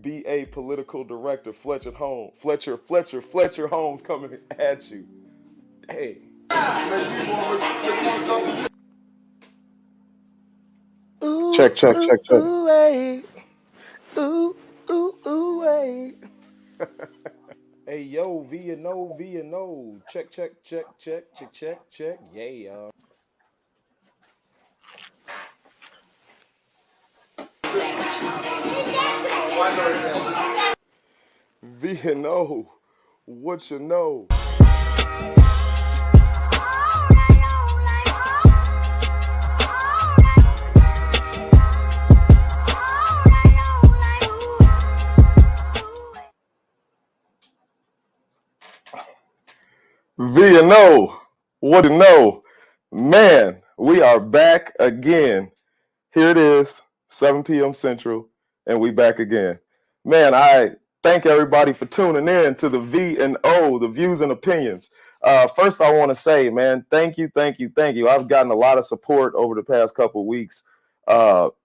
BA political director Fletcher Holmes coming at you. Hey. Ooh, Check, check, ooh, check, check. ooh, hey. Ooh, ooh, ooh, hey. Hey, yo, V and O. Check, check, check, check, check, check, check. Yeah. V and O, what you know? V&O, what to know? Man, we are back again. Here it is, 7 p.m. Central, and we back again. Man, I thank everybody for tuning in to the V&O, the views and opinions. First, I want to say, man, thank you. I've gotten a lot of support over the past couple of weeks.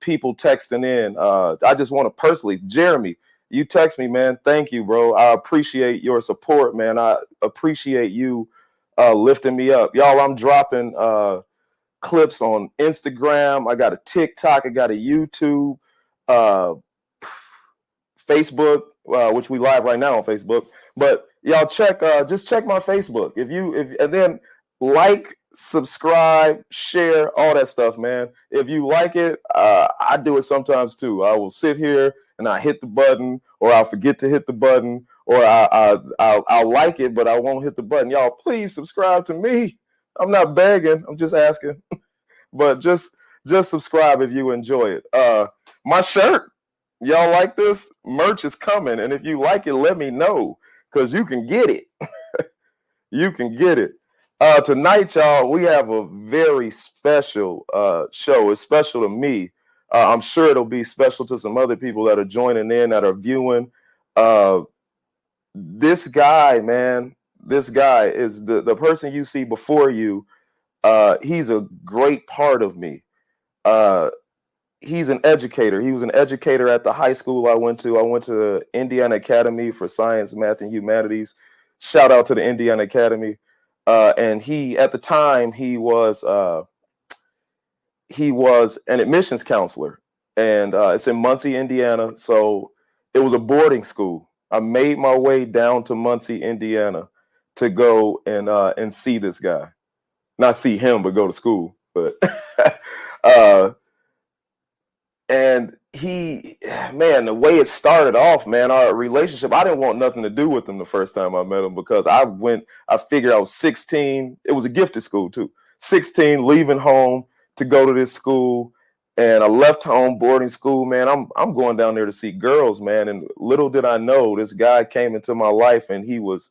People texting in. I just want to personally, Jeremy, you text me, man. Thank you, bro. I appreciate your support, man. I appreciate you lifting me up. Y'all, I'm dropping clips on Instagram. I got a TikTok. I got a YouTube, uh, Facebook, which we live right now on Facebook. But y'all just check my Facebook. And then like, subscribe, share, all that stuff, man. If you like it, I do it sometimes too. I will sit here and I hit the button, or I'll forget to hit the button, or I'll like it, but I won't hit the button. Y'all, please subscribe to me. I'm not begging. I'm just asking. But just subscribe if you enjoy it. My shirt, y'all like this? Merch is coming, and if you like it, let me know, because you can get it. You can get it. Tonight, y'all, we have a very special show. It's special to me. I'm sure it'll be special to some other people that are joining in, that are viewing. This guy, man, this guy is the person you see before you. He's a great part of me. He's an educator. He was an educator at the high school I went to. I went to Indiana Academy for Science, Math, and Humanities. Shout out to the Indiana Academy. And at the time, he was an admissions counselor, and it's in Muncie, Indiana. So it was a boarding school. I made my way down to Muncie, Indiana, to go and see this guy. Not see him, but go to school. But and the way it started off, man, our relationship, I didn't want nothing to do with him the first time I met him, because I figured I was 16. It was a gifted school too. 16, leaving home to go to this school. And I left home, boarding school, man. I'm going down there to see girls, man. And little did I know, this guy came into my life, and he was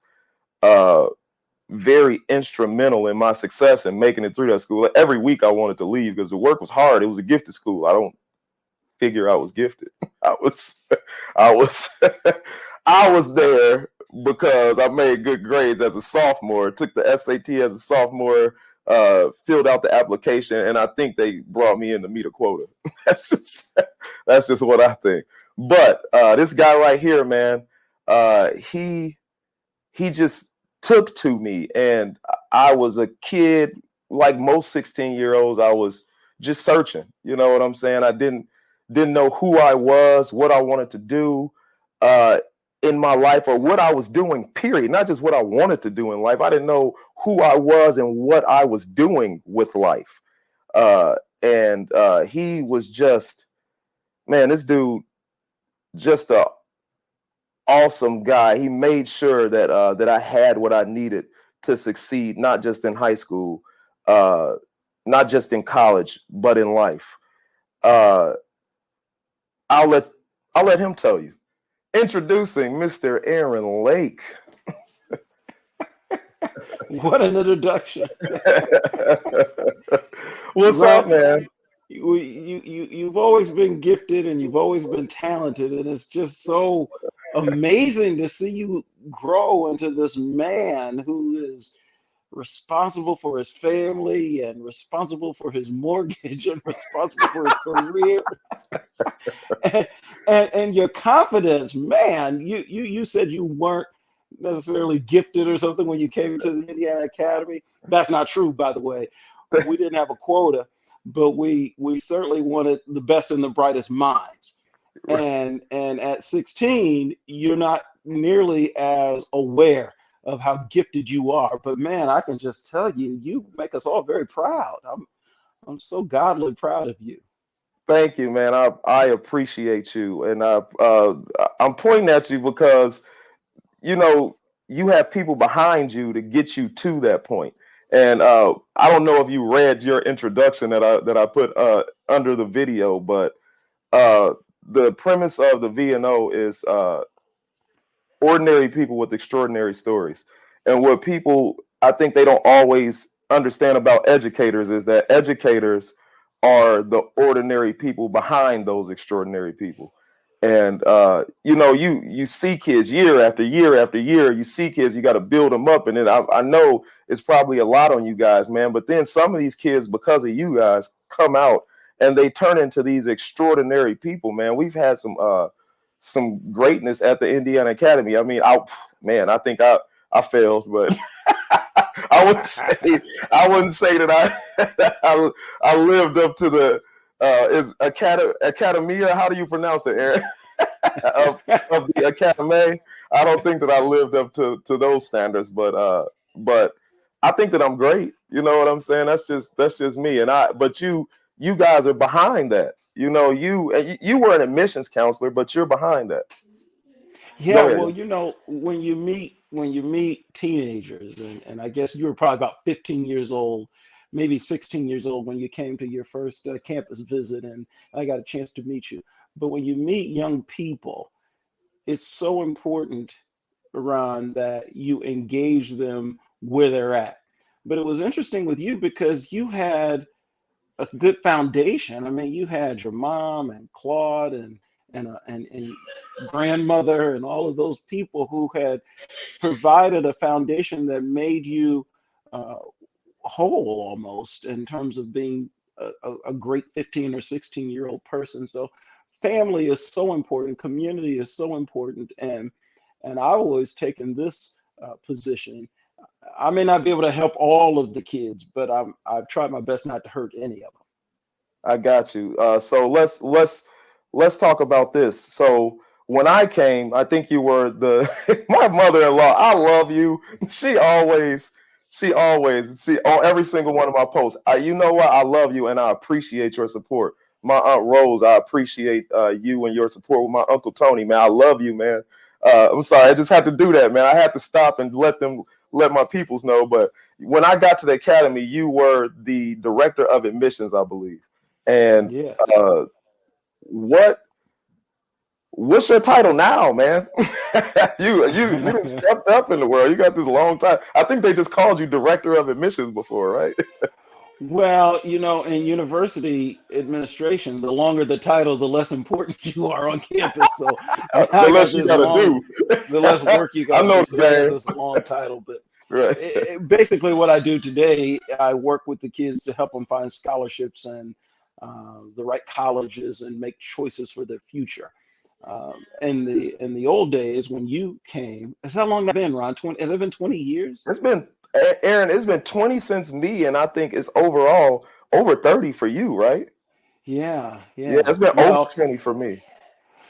very instrumental in my success and making it through that school. Every week I wanted to leave because the work was hard. It was a gifted school. I don't figure I was gifted. I was I was there because I made good grades as a sophomore, took the SAT as a sophomore, filled out the application, and I think they brought me in to meet a quota. That's just what I think. But this guy right here, man, he just took to me, and I was a kid like most 16-year-olds. I was just searching. You know what I'm saying? I didn't know who I was, what I wanted to do in my life, or what I was doing, period. Not just what I wanted to do in life. I didn't know who I was and what I was doing with life. And he was just, man, this dude, just a awesome guy. He made sure that I had what I needed to succeed, not just in high school, not just in college, but in life. I'll let him tell you. Introducing Mr. Aaron Lake. What an introduction. What's up, man? You've always been gifted, and you've always been talented, and it's just so amazing to see you grow into this man who is responsible for his family and responsible for his mortgage and responsible for his career. and, and your confidence, man, you said you weren't necessarily gifted or something when you came to the Indiana Academy. That's not true, by the way. We didn't have a quota, but we certainly wanted the best and the brightest minds. And at 16, you're not nearly as aware of how gifted you are. But man, I can just tell you, you make us all very proud. I'm so godly proud of you. Thank you, man. I appreciate you, and I'm pointing at you because you know you have people behind you to get you to that point. And I don't know if you read your introduction that I put under the video, but the premise of the VNO is ordinary people with extraordinary stories. And what people, I think they don't always understand about educators is that educators are the ordinary people behind those extraordinary people. And you see kids year after year after year. You see kids, you got to build them up. And then I know it's probably a lot on you guys, man. But then some of these kids, because of you guys, come out and they turn into these extraordinary people, man. We've had some greatness at the Indiana Academy. I mean, I think I failed, but I wouldn't say that I lived up to the is Academia. How do you pronounce it, Aaron? of the Academy. I don't think that I lived up to those standards, but I think that I'm great. You know what I'm saying? That's just me. But you guys are behind that. You know, you were an admissions counselor, but you're behind that. Yeah, well, when you meet teenagers, and I guess you were probably about 15 years old, maybe 16 years old when you came to your first campus visit, and I got a chance to meet you. But when you meet young people, it's so important, Ron, that you engage them where they're at. But it was interesting with you because you had a good foundation. I mean, you had your mom and Claude and grandmother and all of those people who had provided a foundation that made you whole almost in terms of being a great 15 or 16-year-old person. So family is so important, community is so important, and I've always taken this position. I may not be able to help all of the kids, but I've tried my best not to hurt any of them. I got you. So let's talk about this. So when I came, I think you were my mother-in-law. I love you. She always see on every single one of my posts. You know what? I love you and I appreciate your support. My Aunt Rose, I appreciate you and your support with my Uncle Tony, man. I love you, man. I'm sorry, I just had to do that, man. I had to stop and let my peoples know. But when I got to the academy, you were the director of admissions, I believe. And yes. What's your title now, man? you stepped up in the world. You got this long time. I think they just called you director of admissions before, right? Well, in university administration, the longer the title, the less important you are on campus. So the less you got to do. The less work you got to do. So I got this long title. But right. Basically what I do today, I work with the kids to help them find scholarships and the right colleges and make choices for their future. In the old days when you came, how long has that been, Ron? Has it been 20 years? It's been, Aaron, it's been 20 since me, and I think it's overall over 30 for you, right? Yeah. It's been over 20 for me.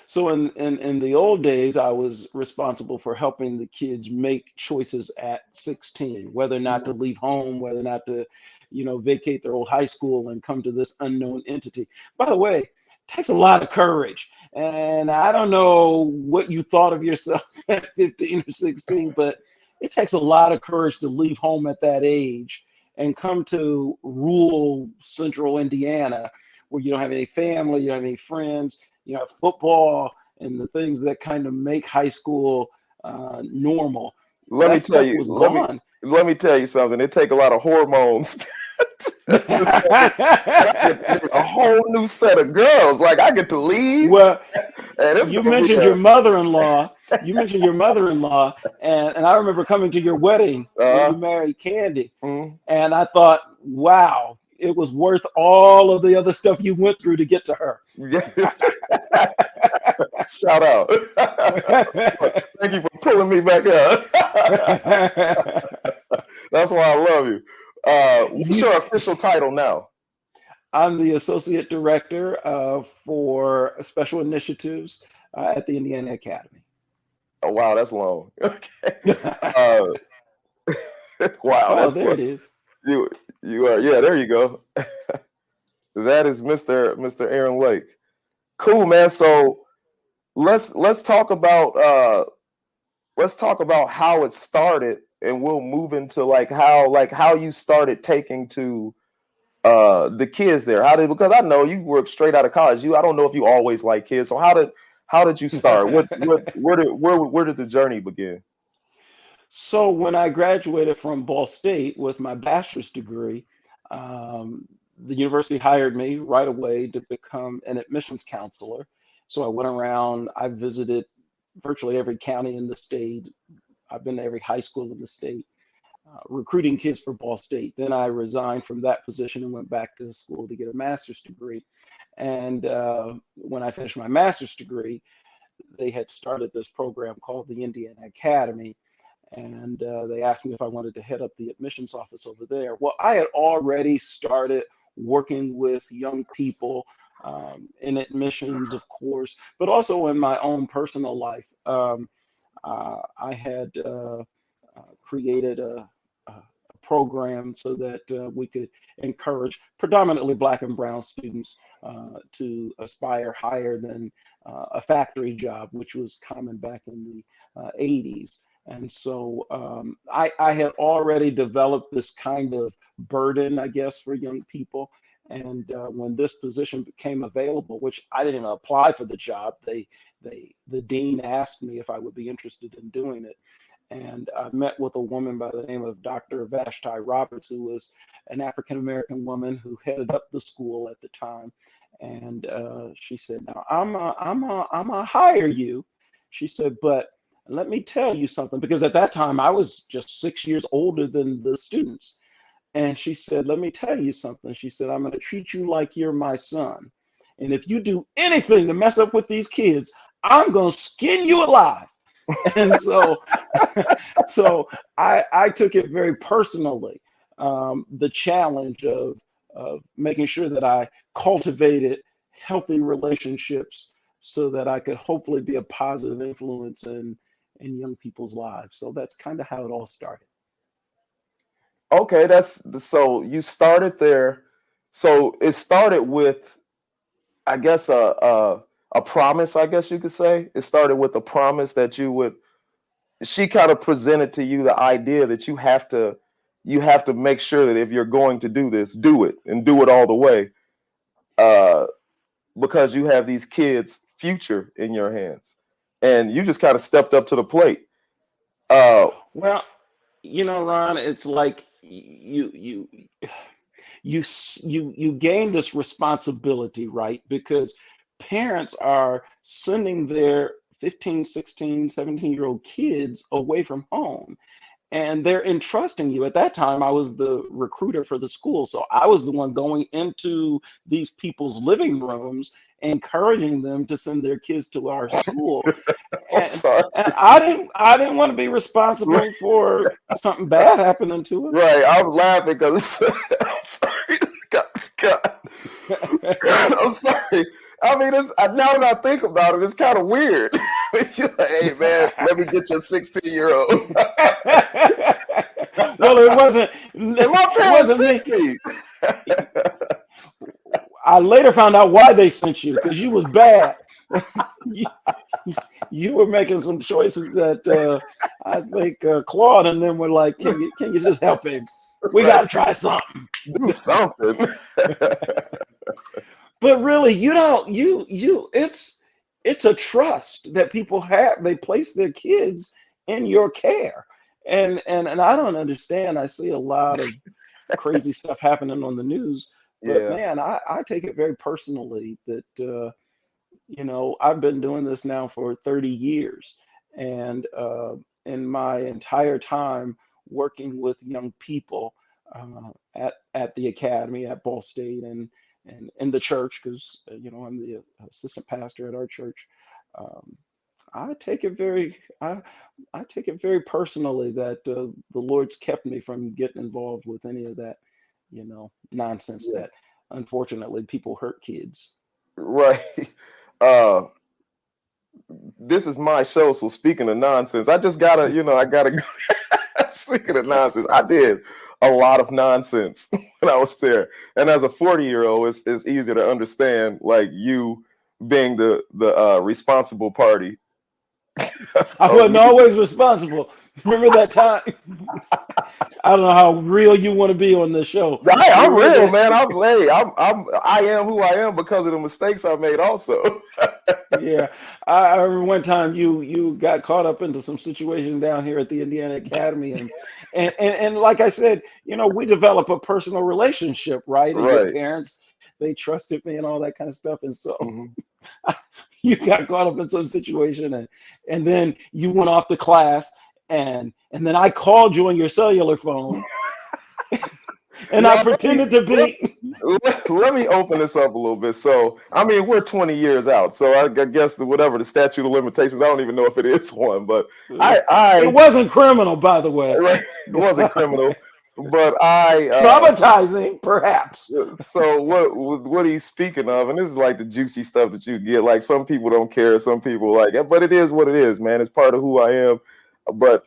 So in the old days, I was responsible for helping the kids make choices at 16, whether or not to leave home, whether or not to, vacate their old high school and come to this unknown entity. By the way, it takes a lot of courage. And I don't know what you thought of yourself at 15 or 16, but it takes a lot of courage to leave home at that age and come to rural central Indiana where you don't have any family, you don't have any friends, you have football and the things that kind of make high school normal. Let me tell you something. It takes a lot of hormones. A whole new set of girls. Like I get to leave. Well, Hey, this You gonna be mentioned your mother-in-law. You mentioned your mother-in-law, and I remember coming to your wedding when you uh, married Candy, mm, and I thought, wow, it was worth all of the other stuff you went through to get to her. yeah. Shout out. Thank you for pulling me back up. That's why I love you. What's you, your official title now? I'm the associate director for special initiatives at the Indiana Academy. Oh, wow, that's long. Okay. Uh, wow, Oh, that's there long. it is. You you are, yeah, there you go. That is Mr. Aaron Lake. Cool, man. So let's talk about how it started, and we'll move into like how you started taking to the kids there. How did, because I know you worked straight out of college. I don't know if you always like kids. So how did you start? Where did the journey begin? So when I graduated from Ball State with my bachelor's degree, um, the university hired me right away to become an admissions counselor. So I went around, I visited virtually every county in the state. I've been to every high school in the state, recruiting kids for Ball State. Then I resigned from that position and went back to school to get a master's degree. And when I finished my master's degree, they had started this program called the Indiana Academy, and they asked me if I wanted to head up the admissions office over there. Well, I had already started working with young people in admissions, of course, but also in my own personal life. I had created a program so that we could encourage predominantly Black and Brown students to aspire higher than a factory job, which was common back in the 80s. And so I had already developed this kind of burden, I guess, for young people. And when this position became available, which I didn't apply for the job, the dean asked me if I would be interested in doing it. And I met with a woman by the name of Dr. Vashti Roberts, who was an African American woman who headed up the school at the time. And she said, "Now I'm a hire you." She said, "But let me tell you something," because at that time I was just 6 years older than the students. And she said, "Let me tell you something." She said, "I'm going to treat you like you're my son. And if you do anything to mess up with these kids, I'm going to skin you alive." And so, so I took it very personally, the challenge of making sure that I cultivated healthy relationships so that I could hopefully be a positive influence in young people's lives. So that's kind of how it all started. Okay, so you started there. So it started with, I guess, a promise. I guess you could say it started with a promise that you would. She kind of presented to you the idea that you have to make sure that if you're going to do this, do it and do it all the way, uh, because you have these kids' future in your hands, and you just kind of stepped up to the plate. Uh, Well, Ron, it's like you gain this responsibility, right? Because parents are sending their 15, 16, 17-year-old kids away from home, and they're entrusting you. At that time, I was the recruiter for the school, so I was the one going into these people's living rooms encouraging them to send their kids to our school. I'm and sorry. and I didn't want to be responsible for something bad happening to Right, I'm laughing because I'm sorry. God, God, him. God, I'm sorry. I mean, now that I think about it, it's kind of weird. You're like, hey, man, let me get your 16-year-old. Well, it wasn't. My It parents wasn't sent me. me. I later found out why they sent you because you was bad. you, you were making some choices that I think Claude and them were like, "Can you just help him? We got Right, to try something." do something. But really, you don't. It's a trust that people have. They place their kids in your care, and I don't understand. I see a lot of crazy stuff happening on the news, but Yeah. man, I take it very personally that I've been doing this now for 30 years. And in my entire time working with young people at the academy, at Ball State, and in the church, because, I'm the assistant pastor at our church. Um, I take it very, I take it very personally that the Lord's kept me from getting involved with any of that, nonsense Yeah. that unfortunately people hurt kids. Right. Uh, this is my show, so speaking of nonsense, I just gotta, I gotta go. Speaking of nonsense, I did a lot of nonsense when I was there, and as a 40-year-old, it's easier to understand, like you being the responsible party. I of wasn't me. always responsible. Remember that time? I don't know how real you want to be on this show. I'm Remember real, that? man. I am who I am because of the mistakes I made. Also, Yeah, I remember one time you got caught up into some situation down here at the Indiana Academy, and like I said, we develop a personal relationship, right? And your right. parents, they trusted me and all that kind of stuff, and so Mhm. you got caught up in some situation, and then you went off to class, and then I called you on your cellular phone, and I Y'all, pretended to be. let me open this up a little bit. So, I mean, we're 20 years out. So, I guess whatever the statute of limitations, I don't even know if it is one, but It wasn't criminal, by the way. right, it wasn't criminal. But Traumatizing, perhaps. so what he's speaking of, and this is like the juicy stuff that you get. Like some people don't care, some people like it, but it is what it is, man. It's part of who I am. But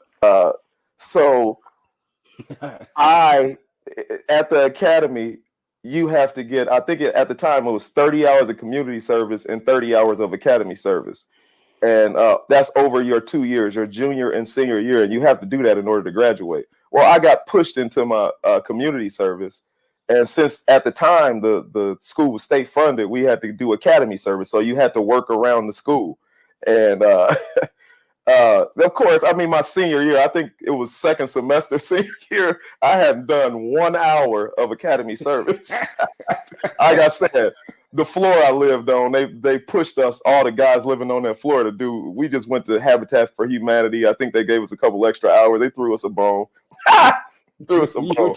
so I at the academy, you have to get. I think at the time it was 30 hours of community service and 30 hours of academy service, and that's over your 2 years, your junior and senior year, and you have to do that in order to graduate. Well, I got pushed into my community service, and since at the time the school was state funded, we had to do academy service, so you had to work around the school, and of course, I mean, my senior year, I think it was second semester, senior year, I hadn't done 1 hour of academy service. Like I said, the floor I lived on, they pushed us, all the guys living on that floor to do. We just went to Habitat for Humanity. I think they gave us a couple extra hours. They threw us a bone. Threw us a bone.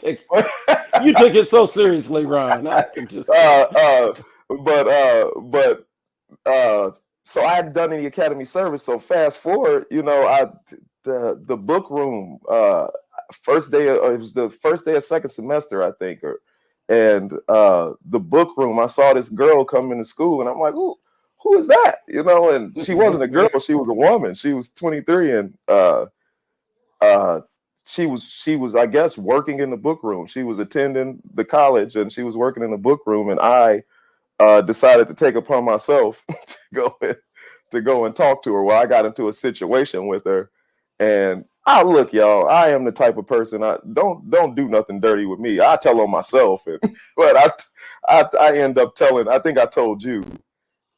You took it so seriously, Ron. I can just. But so I hadn't done any academy service. So fast forward, the book room, first day, it was the first day of second semester, I think, and the book room, I saw this girl come into school, and I'm like, who is that? And she wasn't a girl, she was a woman. She was 23, and she was, I guess, working in the book room. She was attending the college, and she was working in the book room, and I decided to take upon myself to go and talk to her. Well, I got into a situation with her, and look, y'all, I am the type of person, I don't do nothing dirty with me. I tell on myself, but I end up telling. I think I told you,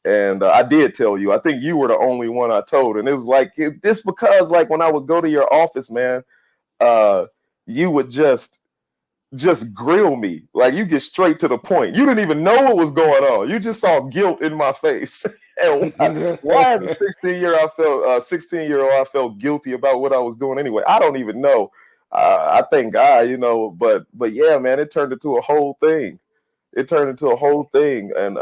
and I did tell you. I think you were the only one I told, and it was like this because like when I would go to your office, man, you would just grill me. Like you get straight to the point. You didn't even know what was going on. You just saw guilt in my face. And why as a 16-year-old I felt guilty about what I was doing anyway? I don't even know. I thank God, but yeah, man, it turned into a whole thing. And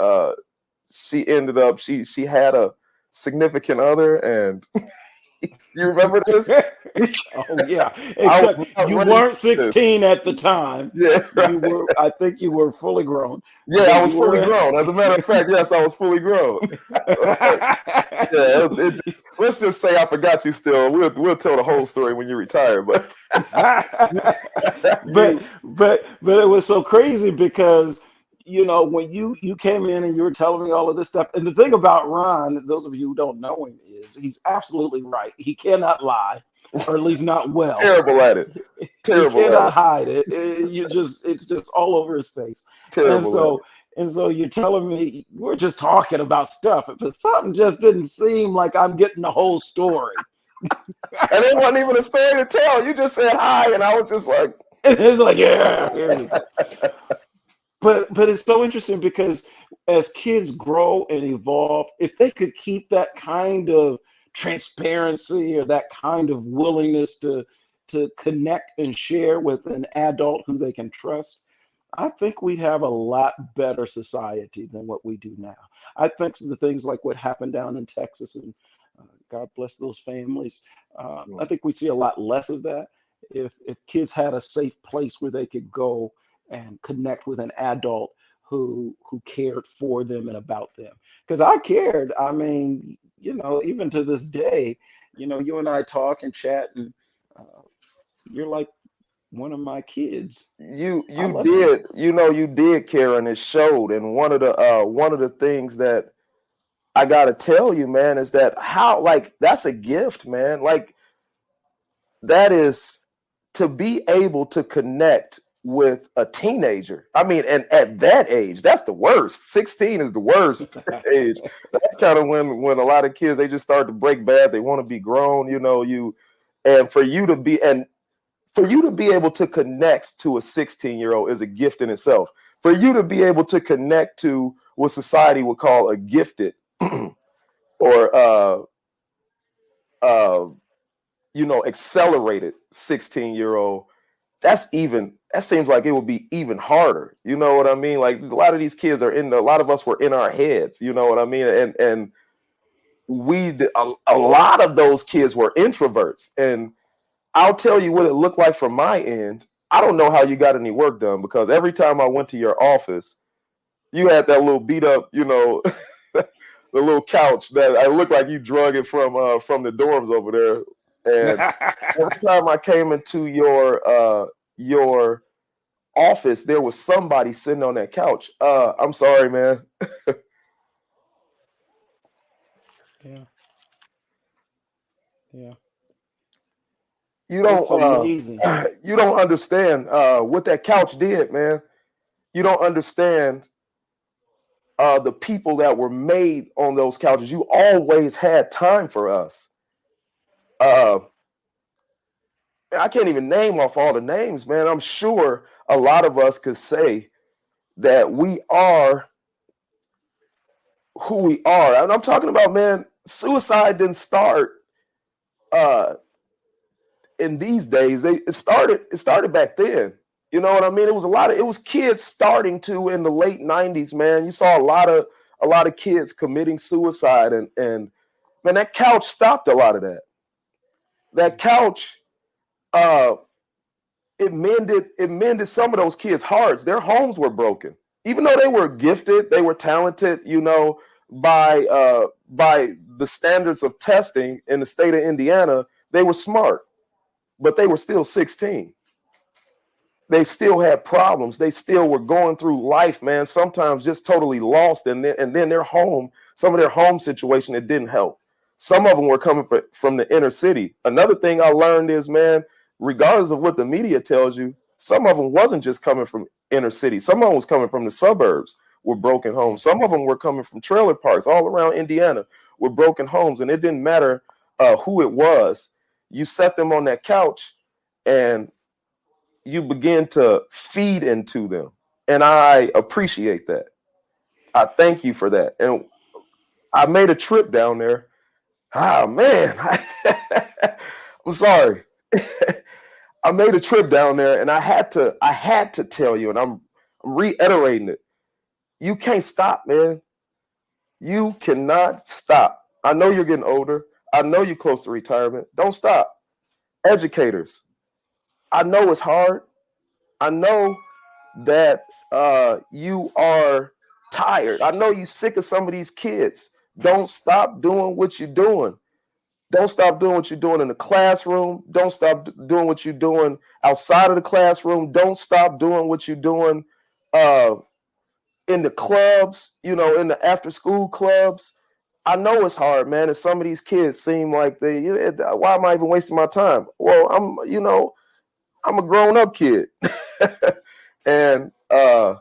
she ended up she had a significant other, and you remember this? Oh yeah. Except you weren't 16 at the time. Yeah, right. I think you were fully grown. Yeah, I was fully grown. As a matter of fact, yes, I was fully grown. Yeah, let's just say I forgot you still. We'll tell the whole story when you retire, but but it was so crazy because when you came in and you were telling me all of this stuff, and the thing about Ron, those of you who don't know him, is he's absolutely right. He cannot lie, or at least not well. Terrible at it. Terrible. He cannot hide it. It's just all over his face. Terrible. And so you're telling me we're just talking about stuff, but something just didn't seem like I'm getting the whole story. And it wasn't even a story to tell. You just said hi, and I was just like, it's like, yeah. but it's so interesting because as kids grow and evolve, if they could keep that kind of transparency or that kind of willingness to connect and share with an adult who they can trust, I think we'd have a lot better society than what we do now. I think the things like what happened down in Texas, and God bless those families, I think we see a lot less of that if kids had a safe place where they could go and connect with an adult who cared for them and about them. Because I cared. I mean, even to this day, you and I talk and chat, and you're like one of my kids. You I you love you. did, you did, Karen. It showed. And one of the things that I gotta tell you, man, is that how, like, that's a gift, man. Like, that is, to be able to connect with a teenager. I mean, and at that age, that's the worst. 16 is the worst age. That's kind of when a lot of kids, they just start to break bad. They want to be grown, and for you to be able to connect to a 16-year-old is a gift in itself. For you to be able to connect to what society would call a gifted or accelerated 16-year-old, that seems like it would be even harder. You know what I mean? Like, a lot of these kids a lot of us were in our heads, you know what I mean? And a lot of those kids were introverts. And I'll tell you what it looked like from my end. I don't know how you got any work done, because every time I went to your office, you had that little beat up, the little couch that I looked like you drug it from the dorms over there. And every time I came into your office, there was somebody sitting on that couch. I'm sorry, man. Yeah, yeah. You don't It's amazing. you don't understand what that couch did, man. You don't understand the people that were made on those couches. You always had time for us. Uh, I can't even name off all the names, man. I'm sure a lot of us could say that we are who we are. And I'm talking about, man, suicide didn't start uh, in these days. It started back then. You know what I mean? It was kids starting to in the late 90s, man. You saw a lot of kids committing suicide, and man, that couch stopped a lot of that. That couch uh it mended some of those kids' hearts. Their homes were broken. Even though they were gifted, they were talented, by the standards of testing in the state of Indiana, they were smart, but they were still 16. They still had problems. They still were going through life, man, sometimes just totally lost. And then some of their home situation, it didn't help. Some of them were coming from the inner city. Another thing I learned is, man, regardless of what the media tells you, some of them wasn't just coming from inner city. Some of them was coming from the suburbs with broken homes. Some of them were coming from trailer parks all around Indiana with broken homes. And it didn't matter who it was. You set them on that couch and you begin to feed into them. And I appreciate that. I thank you for that. And I made a trip down there. Oh, man. I'm sorry. I made a trip down there, and I had to tell you, and I'm reiterating it. You can't stop, man. You cannot stop. I know you're getting older. I know you're close to retirement. Don't stop. Educators, I know it's hard. I know that you are tired. I know you're sick of some of these kids. Don't stop doing what you're doing. Don't stop doing what you're doing in the classroom. Don't stop doing what you're doing outside of the classroom. Don't stop doing what you're doing in the clubs, in the after school clubs. I know it's hard, man. And some of these kids seem like why am I even wasting my time? Well, I'm a grown up kid. And it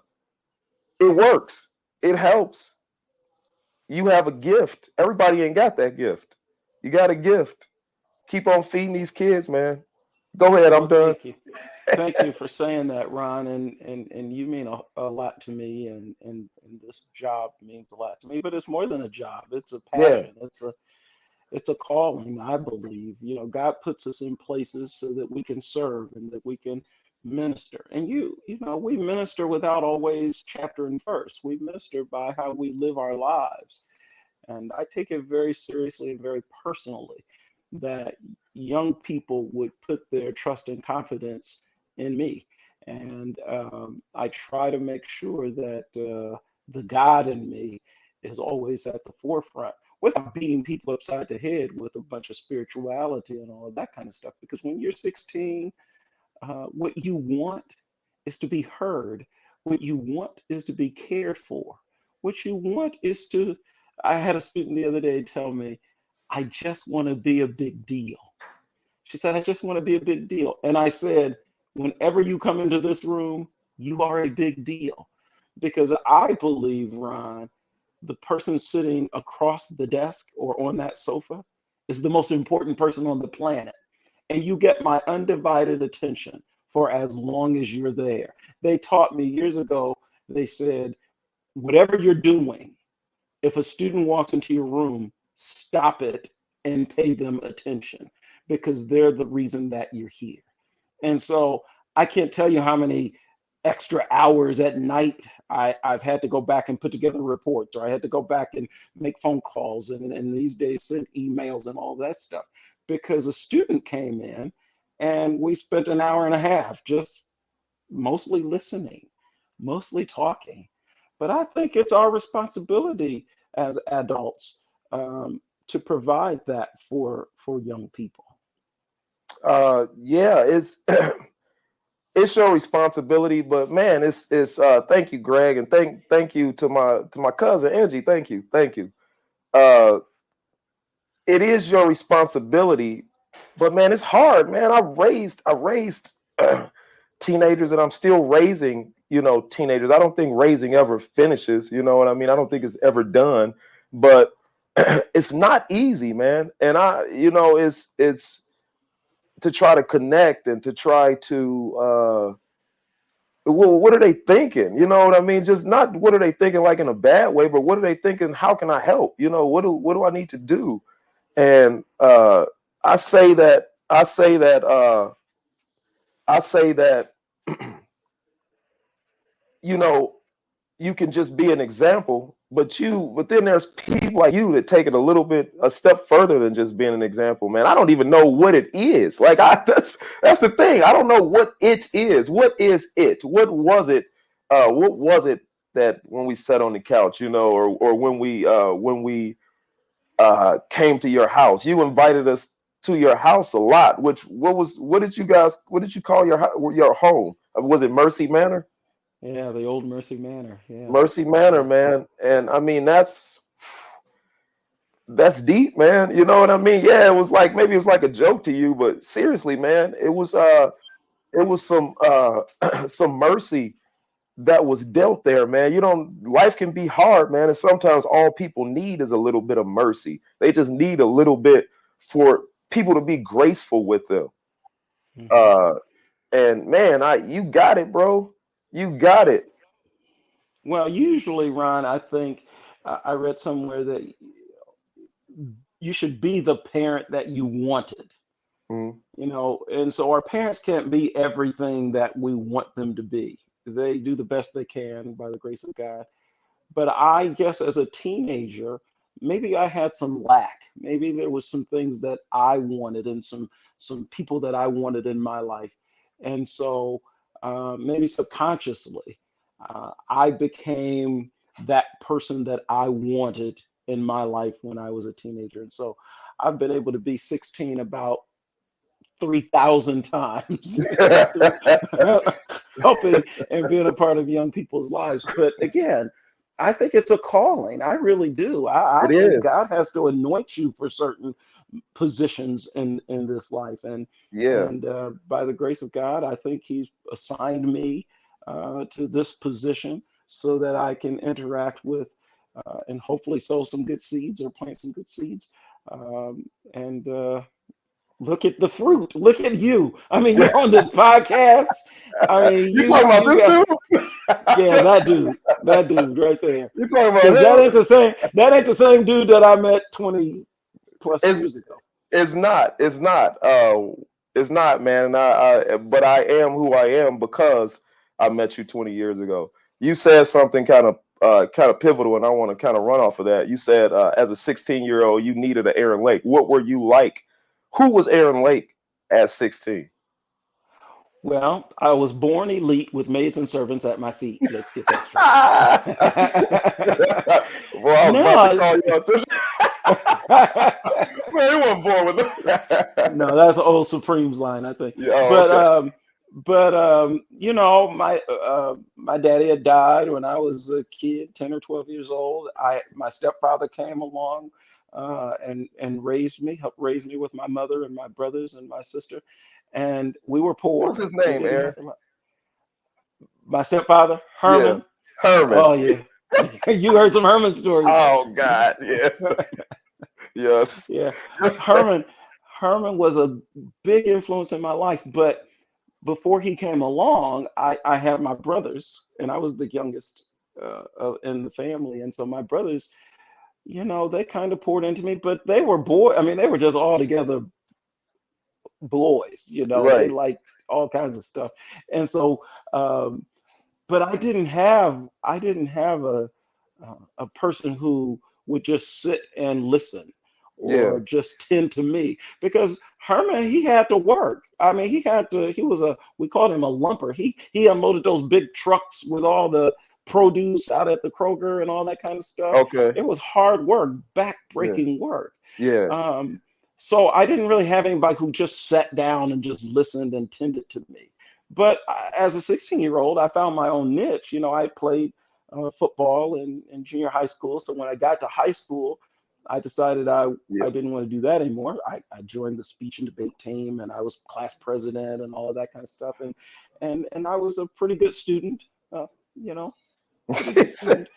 works. It helps. You have a gift. Everybody ain't got that gift. You got a gift. Keep on feeding these kids, man. Go ahead, I'm Well, done. thank you. Thank you for saying that, Ron. And you mean a lot to me, and this job means a lot to me. But it's more than a job. It's a Yeah, passion. It's a calling, I believe. You know, God puts us in places so that we can serve and that we can minister. And you know, we minister without always chapter and verse. We minister by how we live our lives. And I take it very seriously and very personally that young people would put their trust and confidence in me. And I try to make sure that the God in me is always at the forefront without beating people upside the head with a bunch of spirituality and all of that kind of stuff. Because when you're 16, what you want is to be heard. What you want is to be cared for. What you want is to. I had a student the other day tell me, I just want to be a big deal. She said, I just want to be a big deal. And I said, whenever you come into this room, you are a big deal. Because I believe, Ron, the person sitting across the desk or on that sofa is the most important person on the planet. And you get my undivided attention for as long as you're there. They taught me years ago, they said, whatever you're doing, if a student walks into your room, stop it and pay them attention because they're the reason that you're here. And so I can't tell you how many extra hours at night I've had to go back and put together reports, or I had to go back and make phone calls and these days send emails and all that stuff because a student came in and we spent an hour and a half just mostly listening, mostly talking. But I think it's our responsibility as adults to provide that for young people. yeah, it's it's your responsibility, but man, it's thank you, Greg, and thank you to my cousin Angie. Thank you. Uh, it is your responsibility, but man, it's hard, man. I raised teenagers, and I'm still raising, teenagers. I don't think raising ever finishes. You know what I mean? I don't think it's ever done, but it's not easy, man. And it's to try to connect and to try to well, what are they thinking? You know what I mean? Just not what are they thinking like in a bad way, but what are they thinking? How can I help? What do I need to do? And I say that I say that I say that you know you can just be an example, but then there's people like you that take it a step further than just being an example, man. I don't even know what it is. Like that's the thing. I don't know what it is. What is it? What was it that when we sat on the couch, or when we came to your house? You invited us to your house a lot. What did you call your home? Was it Mercy Manor? Yeah, the old Mercy Manor. Yeah, Mercy Manor, yeah. man. And I mean, that's deep, man. You know what I mean? Yeah, it was like maybe it was like a joke to you, but seriously, man, it was some some mercy that was dealt there, man. Life can be hard, man, and sometimes all people need is a little bit of mercy. They just need a little bit for people to be graceful with them. Hmm. Uh and man, you got it, bro. You got it. Well, usually, Ron, I think I read somewhere that you should be the parent that you wanted. Mhm. You know, and so our parents can't be everything that we want them to be. They do the best they can by the grace of God. But I guess as a teenager, maybe I had some lack. Maybe there was some things that I wanted and some people that I wanted in my life. And so maybe subconsciously, I became that person that I wanted in my life when I was a teenager. And so I've been able to be 16 about 3,000 times through helping and being a part of young people's lives. But again, I think it's a calling. I really do. I It think is. God has to anoint you for certain positions in this life, Yeah. and by the grace of God, I think He's assigned me to this position so that I can interact with and hopefully sow some good seeds or plant some good seeds. And Look at the fruit. Look at you. I mean, you're on this podcast. I mean, You talking about you this got dude? yeah, that dude right there. You talking about Because that him? ain't the same. That ain't the same dude that I met 20 plus It's years ago. it's not. It's not. It's not, man. And but I am who I am because I met you 20 years ago. You said something kind of pivotal, and I want to kind of run off of that. You said as a 16-year-old, you needed an Aaron Lake. What were you like? Who was Aaron Lake at 16? Well, I was born elite with maids and servants at my feet. Let's get that Well, I was about to straight. call you out Man, you weren't born with that. No, that's an old Supremes line, I think. Yeah, oh, But okay. you know, my daddy had died when I was a kid, 10 or 12 years old. My stepfather came along and helped raise me with my mother and my brothers and my sister. And we were What's poor. his We name, didn't Aaron? have a lot. My stepfather, Yeah, Herman. Herman. Oh yeah. You heard some Herman stories. Oh God, yeah, yes. Yeah. Herman Herman was a big influence in my life, but before he came along, I had my brothers, and I was the youngest in the family, and so my brothers, you know, they kind of poured into me, but they were boy. I mean, they were just all together boys. You know, they Right. liked all kinds of stuff, and so, um, but I didn't have a person who would just sit and listen Yeah. or just tend to me because Herman, he had to work. I mean, we called him a lumper. He unloaded those big trucks with all the produce out at the Kroger and all that kind of stuff. Okay. It was hard work, Yeah. back-breaking work. Yeah. Um, so I didn't really have anybody who just sat down and just listened and tended to me. But as a 16-year-old, I found my own niche. You know, I played football in junior high school. So when I got to high school, I decided I Yeah. didn't want to do that anymore. I joined the speech and debate team, and I was class president and all of that kind of stuff. And I was a pretty good student, you know, pretty good student.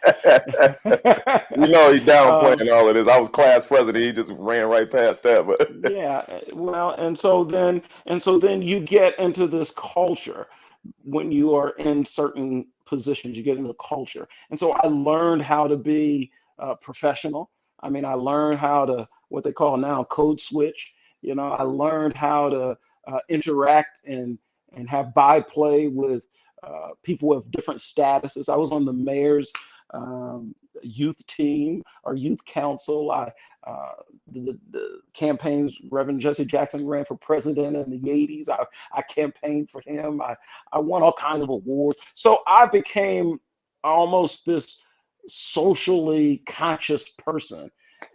You know, he um, downplaying all of this. I was class president. He just ran right past that. But yeah, well, and so then you get into this culture when you are in certain positions. You get into the culture, and so I learned how to be professional. I mean, I learned how to what they call now code switch. You know, I learned how to interact and have byplay with people of different statuses. I was on the mayor's youth team or youth council. Uh, the campaigns, Reverend Jesse Jackson ran for president in the 80s. I campaigned for him. I won all kinds of awards. So I became almost this socially conscious person.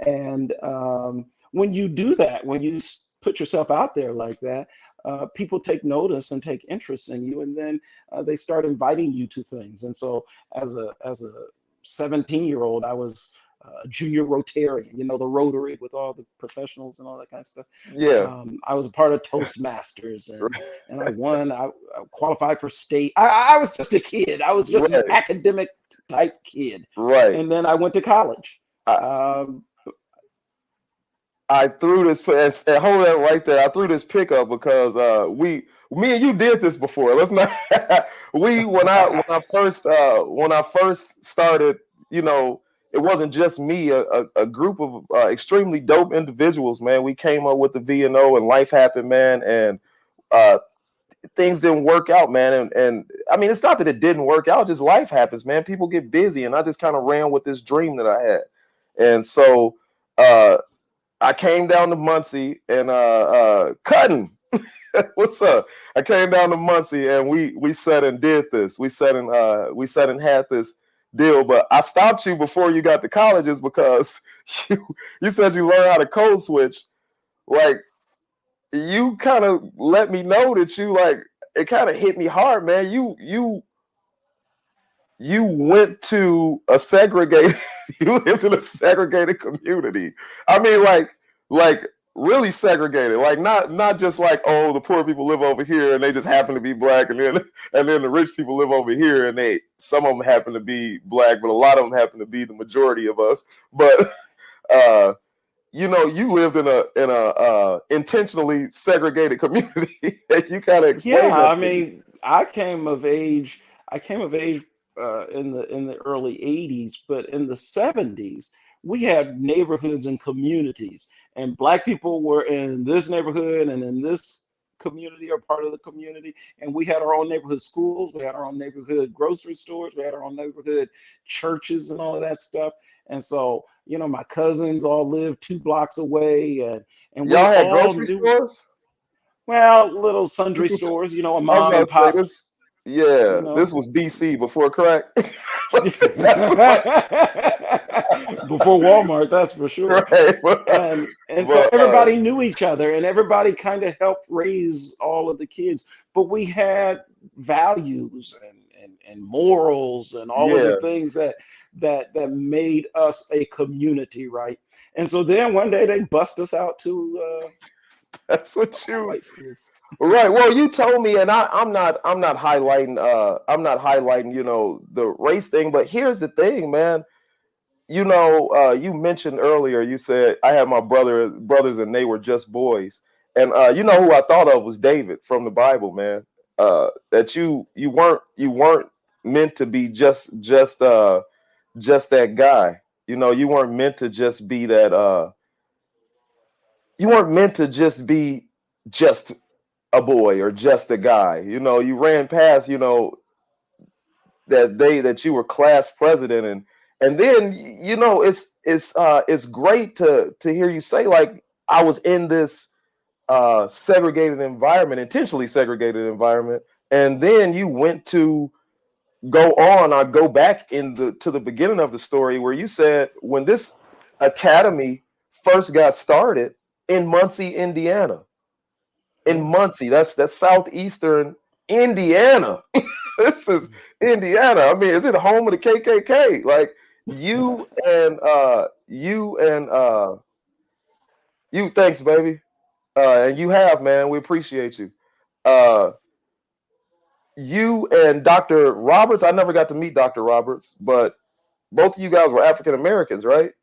And when you do that, when you put yourself out there like that, people take notice and take interest in you, and then they start inviting you to things. And so, as a 17-year-old, I was a junior Rotarian, you know, the Rotary with all the professionals and all that kind of stuff. yeah. I was a part of Toastmasters, and I won. I qualified for state. I was just a kid. I was just an Right. academic type kid, Right. and then I went to college. I, Um, I threw this and hold that right there. I threw this pickup because me and you did this before. Let's not when I first started, you know, it wasn't just me. A group of extremely dope individuals, man. We came up with the VNO, and life happened, man, and uh, things didn't work out, man. And I mean, it's not that it didn't work out; just life happens, man. People get busy, and I just kind of ran with this dream that I had, and so. I came down to Muncie and Cutting. What's up? I came down to Muncie and we sat and did this. We sat and had this deal. But I stopped you before you got to colleges because you said you learned how to code switch. Like you kind of let me know that you like it kind of hit me hard, man. You went to a segregated you lived in a segregated community. I mean, like really segregated. Like not just like, oh, the poor people live over here and they just happen to be black, and then the rich people live over here and some of them happen to be black, but a lot of them happen to be the majority of us. But uh you know, you lived in a intentionally segregated community. You kind of explained Yeah, that I to me. mean, I came of age. I came of age in the early '80s, but in the '70s, we had neighborhoods and communities, and Black people were in this neighborhood and in this community or part of the community, and we had our own neighborhood schools, we had our own neighborhood grocery stores, we had our own neighborhood churches and all of that stuff. And so, you know, my cousins all lived 2 blocks away, and we Y'all had all grocery knew. stores. Well, little This sundry was, stores, you know, a I was mom about and to say this. pops, you Yeah, this know. was BC before crack. That's Before what, Walmart, that's for sure. right. And so But everybody knew each other and everybody kind of helped raise all of the kids. But we had values and morals and all of the yeah, things that made us a community, right? And so then one day they bust us out to that's what you. white schools. Right. Well, you told me, and I'm not highlighting. I'm not highlighting. You know, the race thing. But here's the thing, man. You know, you mentioned earlier. You said I had my brothers, and they were just boys. And you know who I thought of was David from the Bible, man. That you weren't meant to be just that guy. You know, you weren't meant to just be that. You weren't meant to just be just a boy or just a guy. You know, you ran past, you know, that day that you were class president, and then you know it's great to hear you say like I was in this segregated environment, intentionally segregated environment, and then you went to go on. I go back in the to the beginning of the story where you said when this academy first got started in Muncie, Indiana. In Yeah. Muncie. That's southeastern Indiana. This is Indiana. I mean, is it home of the KKK? Like you. Thanks, baby. And you have, man. We appreciate you. Uh, you and Dr. Roberts. I never got to meet Dr. Roberts, but both of you guys were African Americans, right?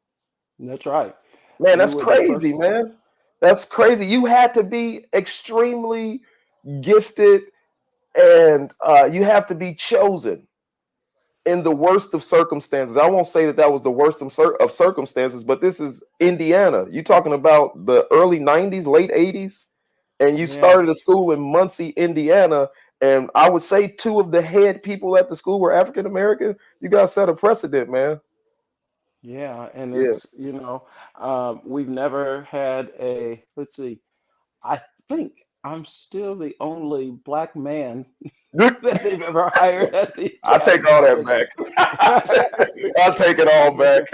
That's right. Man, We that's were the crazy, first. man. That's crazy. You had to be extremely gifted, and you have to be chosen in the worst of circumstances. I won't say that that was the worst of circumstances, but this is Indiana. You're talking about the early 90s, late 80s, and you Yeah. started a school in Muncie, Indiana. And I would say two of the head people at the school were African American. You guys set a precedent, man. Yeah, and Yeah. it's, you know, we've never had a, let's see, I think I'm still the only Black man that they've ever hired at the I take academy. all I that think back. I I take it all think back.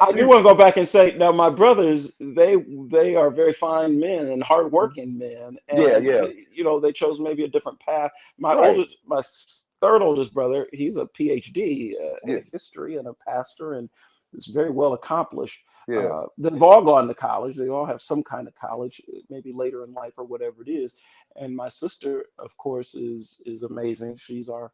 I do want to go back and say now my brothers, they are very fine men and hardworking men, Yeah, and yeah. you know they chose maybe a different path. Right. Third oldest brother, he's a PhD Yeah, in history and a pastor, and is very well accomplished. yeah. They've all gone to college. They all have some kind of college, maybe later in life or whatever it is. And my sister, of course, is amazing. She's our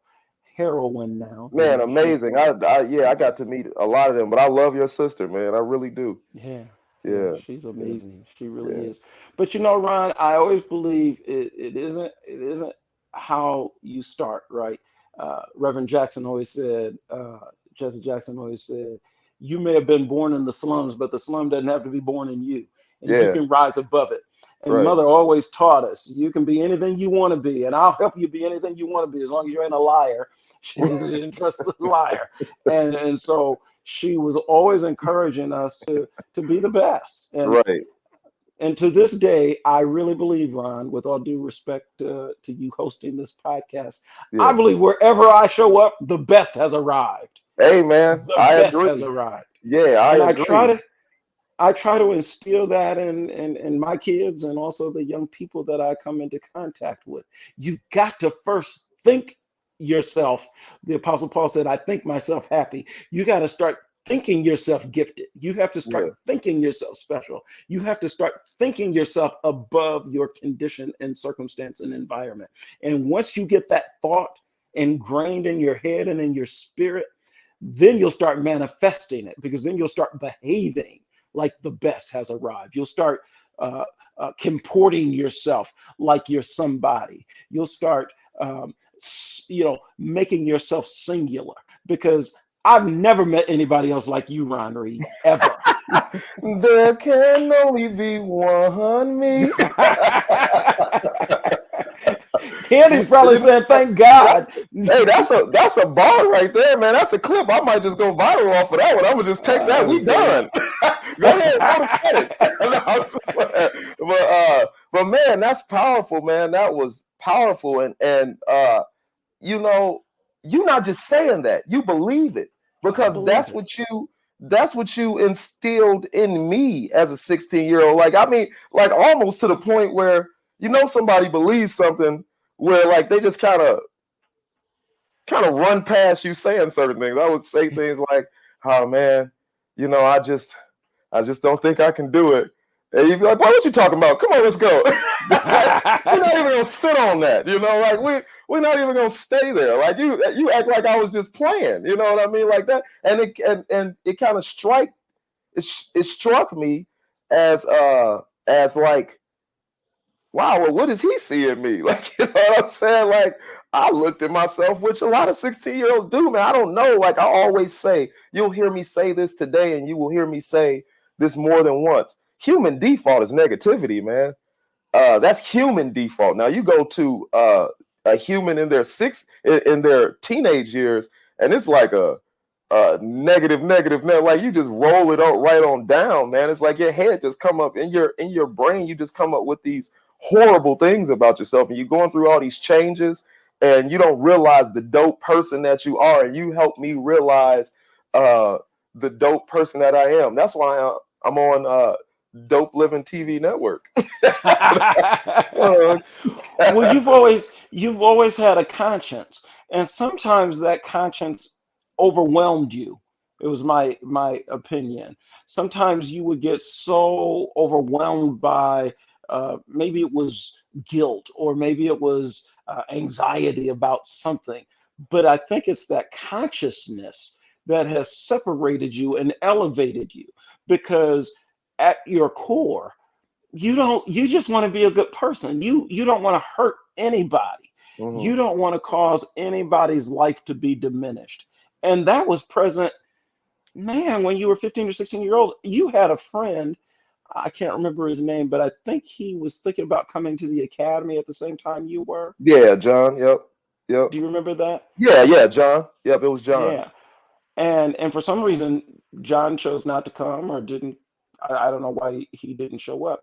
heroine now. You Man, know, she amazing. I got to just meet a lot of them, but I love your sister, man. I really do. yeah, yeah, Yeah, she's yeah, amazing. She really yeah, is. But you know, Ron, I always believe it isn't how you start, right? Reverend Jackson always said, Jesse Jackson always said, you may have been born in the slums, but the slum doesn't have to be born in you, and you yeah. can rise above it. And Right. mother always taught us, you can be anything you want to be, and I'll help you be anything you want to be as long as you ain't a liar. She didn't trust a liar. And so she was always encouraging us to be the best. Right. And to this day, I really believe, Ron, with all due respect to you hosting this podcast, I Yeah. believe wherever I show up, the best has arrived. Hey, man, The I best has agree. arrived. Yeah, I And agree. I try to instill that in my kids and also the young people that I come into contact with. You've got to first think yourself. The Apostle Paul said, I think myself happy. You got to start thinking yourself gifted. You have to Yeah. start thinking yourself special. You have to start thinking yourself above your condition and circumstance and environment. And once you get that thought ingrained in your head and in your spirit, then you'll start manifesting it because then you'll start behaving like the best has arrived. You'll start comporting yourself like you're somebody. You'll start, making yourself singular, because I've never met anybody else like you, Ron Reed, ever. There can only be one me. Candy's probably saying, "Thank God." Hey, that's a bar right there, man. That's a clip. I might just go viral off of that one. I'm gonna just take that. We done. Go ahead, go to credits. No, I'm just playing. But man, that's powerful, man. That was powerful, and you're not just saying that. You believe it, because that's what you instilled in me as a 16-year-old. Like, I mean, like almost to the point where somebody believes something where like they just kind of run past you saying certain things. I would say things like, "Oh man, I just don't think I can do it." And you'd be like, "What you talking about? Come on, let's go." Like, we're not even gonna sit on that, like we're not even gonna stay there. Like you act like I was just playing, you know what I mean? Like that. And it kind of struck me as like, wow, well, what does he see in me? Like, you know what I'm saying? Like, I looked at myself, which a lot of 16-year-olds do, man. I don't know. Like I always say, you'll hear me say this today, and you will hear me say this more than once. Human default is negativity, man. That's human default. Now you go to a human in their teenage years, and it's like a negative. Like you just roll it right on down, man. It's like your head just come up in your brain. You just come up with these horrible things about yourself, and you're going through all these changes, and you don't realize the dope person that you are. And you help me realize the dope person that I am. That's why I'm on Dope Living TV network. Well, you've always had a conscience, and sometimes that conscience overwhelmed you. It was my opinion. Sometimes you would get so overwhelmed by maybe it was guilt, or maybe it was anxiety about something. But I think it's that consciousness that has separated you and elevated you, because at your core, you just want to be a good person. You don't want to hurt anybody. Mhm. You don't want to cause anybody's life to be diminished. And that was present, man, when you were 15 or 16 years old. You had a friend, I can't remember his name, but I think he was thinking about coming to the academy at the same time you were. Yeah, John. Yep. Do you remember that? Yeah, John. Yep, it was John. Yeah. And for some reason, John chose not to come, or didn't. I don't know why he didn't show up.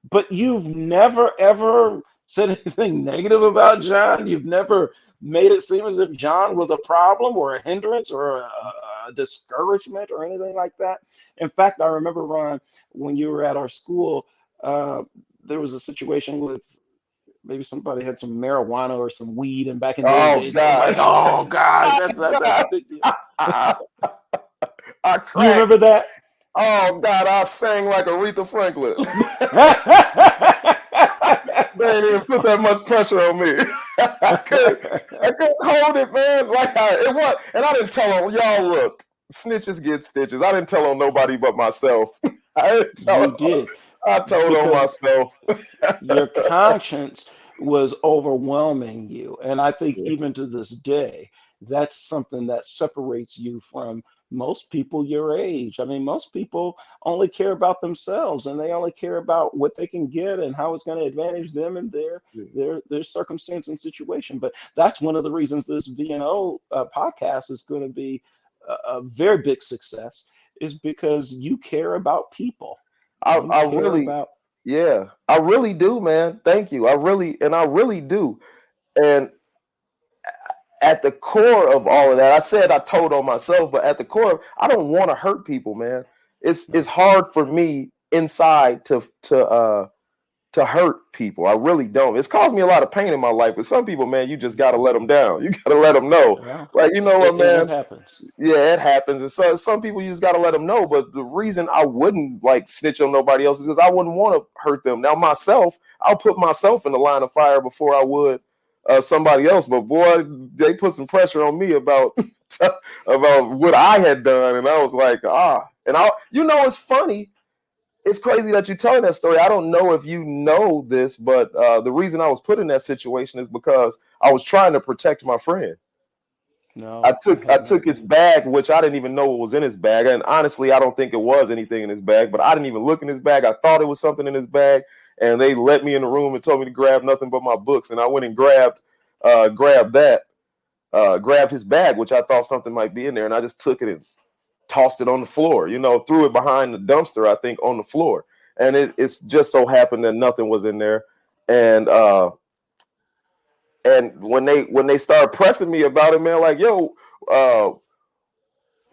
But you've never ever said anything negative about John. You've never made it seem as if John was a problem or a hindrance or a discouragement or anything like that. In fact, I remember, Ron, when you were at our school, there was a situation with maybe somebody had some marijuana or some weed, and back in those days, God. like, oh God, that's a big deal. I You remember that? Oh God, I sang like Aretha Franklin. They didn't even put that much pressure on me. I couldn't hold it, man. Like it was, and I didn't tell them, y'all look, snitches get stitches. I didn't tell on nobody but myself. I told on myself. Your conscience was overwhelming you. And I think even to this day, that's something that separates you from most people your age. I mean, most people only care about themselves, and they only care about what they can get and how it's going to advantage them and their circumstance and situation. But that's one of the reasons this VNO podcast is going to be a very big success, is because you care about people. I really do, man. Thank you. I really do. And at the core of all of that, I said I told on myself, but at the core, I don't want to hurt people, man. It's hard for me inside to hurt people. I really don't. It's caused me a lot of pain in my life. But some people, man, you just got to let them down. You got to let them know. Yeah. Like, you know what, man? It happens. Yeah, it happens. And so some people, you just got to let them know. But the reason I wouldn't like snitch on nobody else is because I wouldn't want to hurt them. Now, myself, I'll put myself in the line of fire before I would somebody else. But boy, they put some pressure on me about about what I had done. And I was like, and it's funny. it's crazy that you're telling that story. I don't know if you know this, but the reason I was put in that situation is because I was trying to protect my friend. No, I took his bag, which I didn't even know what was in his bag. And honestly, I don't think it was anything in his bag, but I didn't even look in his bag. I thought it was something in his bag. And they let me in the room and told me to grab nothing but my books. And I went and grabbed his bag, which I thought something might be in there. And I just took it and tossed it on the floor, threw it behind the dumpster, I think, on the floor. And it's just so happened that nothing was in there. And when they started pressing me about it, man, like, yo,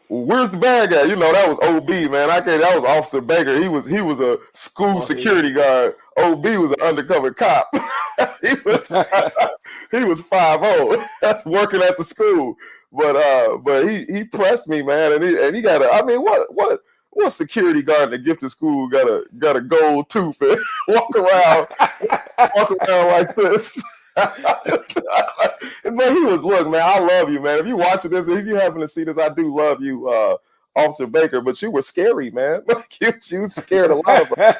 where's the bag at? That was OB, man. That was Officer Baker. He was a school security guard. OB was an undercover cop. he was 5'0", working at the school. But he pressed me, man, and he got what security guard in the gifted school got a gold tooth and walk around like this. But he was, look, man, I love you, man. If you watching this, if you happen to see this, I do love you, Officer Baker. But you were scary, man. You scared a lot of us.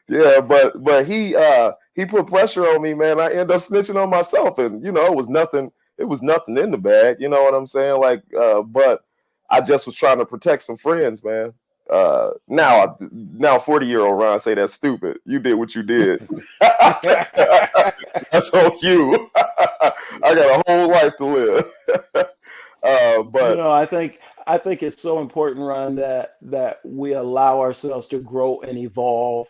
Yeah, but he put pressure on me, man. I ended up snitching on myself, and it was nothing. It was nothing in the bag. You know what I'm saying? Like, but I just was trying to protect some friends, man. Now 40-year-old Ron say that's stupid. You did what you did. That's on you. I got a whole life to live. But I think it's so important, Ron, that we allow ourselves to grow and evolve,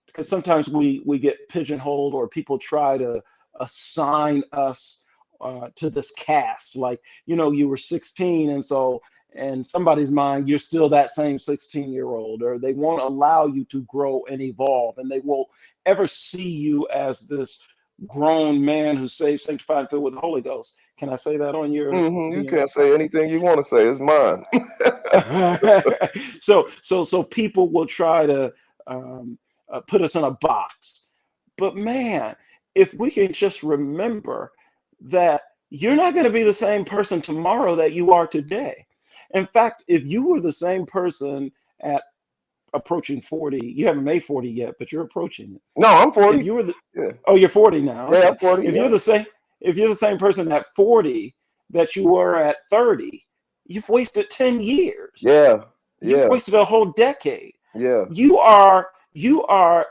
because sometimes we get pigeonholed, or people try to assign us to this cast. Like, you were 16, and so in somebody's mind, you're still that same 16-year-old, or they won't allow you to grow and evolve, and they won't ever see you as this grown man who's saved, sanctified, and filled with the Holy Ghost. Can I say that on your? You can't say anything you want to say. It's mine. So people will try to put us in a box, but man, if we can just remember that you're not going to be the same person tomorrow that you are today. In fact, if you were the same person at approaching 40, you haven't made 40 yet, but you're approaching it. No, I'm 40. If you were yeah. Oh, you're 40 now. Yeah, I'm 40. If you're the same person at 40 that you were at 30, you've wasted 10 years. Yeah. You've wasted a whole decade. Yeah. You are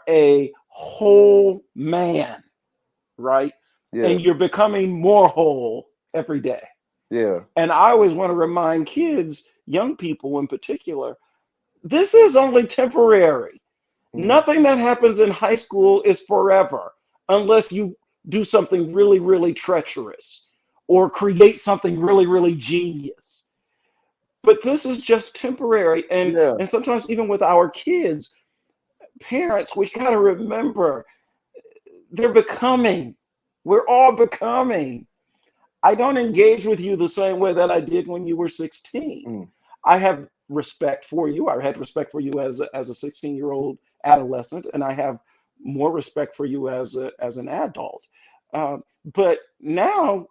a whole man, right? Yeah. And you're becoming more whole every day. Yeah. And I always want to remind kids, young people in particular, this is only temporary. Nothing that happens in high school is forever, unless you do something really, really treacherous or create something really, really genius. But this is just temporary. And sometimes even with our kids, parents, we got to remember they're becoming. We're all becoming. I don't engage with you the same way that I did when you were 16. I have respect for you. I had respect for you as a 16-year-old adolescent, and I have more respect for you as an adult. But now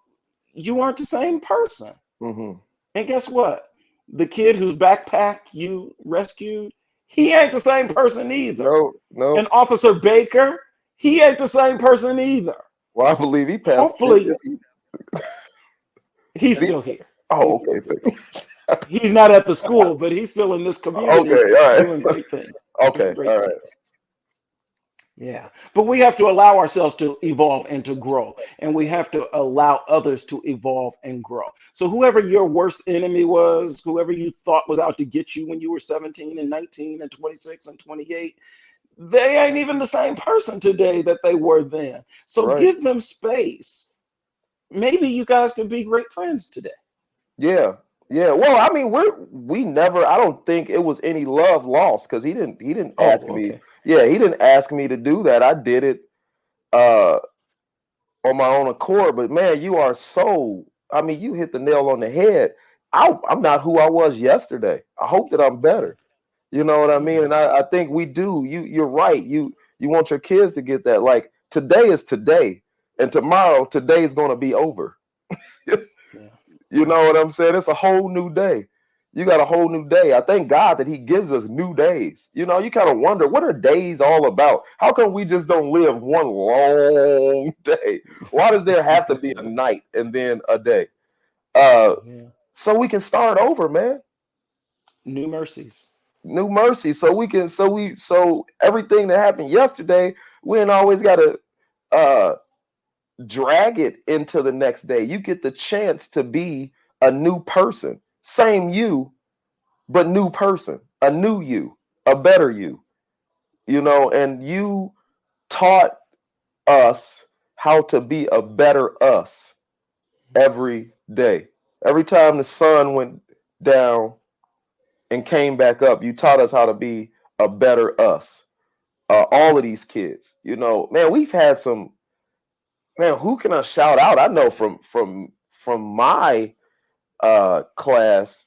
you aren't the same person. And guess what? The kid whose backpack you rescued, he ain't the same person either. No. And Officer Baker, he ain't the same person either. Well, I believe he passed. Hopefully, he's still here. Oh, okay. He's not at the school, but he's still in this community doing great things. Okay, all right. Yeah, but we have to allow ourselves to evolve and to grow, and we have to allow others to evolve and grow. So whoever your worst enemy was, whoever you thought was out to get you when you were 17 and 19 and 26 and 28, they ain't even the same person today that they were then. So give them space. Maybe you guys could be great friends today. Yeah. Well, I mean, we never. I don't think it was any love lost, because he didn't ask me. Yeah, he didn't ask me to do that. I did it on my own accord. But man, you are so. I mean, you hit the nail on the head. I'm not who I was yesterday. I hope that I'm better. You know what I mean? And I think we do. You're right. You want your kids to get that. Like, today is today, and today is going to be over. You know what I'm saying? It's a whole new day. You got a whole new day. I thank God that he gives us new days. You know, you kind of wonder, what are days all about? How come we just don't live one long day? Why does there have to be a night and then a day? Yeah. So we can start over, man. New mercies. New mercy. So everything that happened yesterday, we ain't always gotta uh drag it into the next day. You get the chance to be a new person. Same you, but new person, a new you, a better you, you know, and you taught us how to be a better us every day. Every time the sun went down and came back up, you taught us how to be a better us. All of these kids, you know, man, we've had some, man, who can I shout out? I know from my class,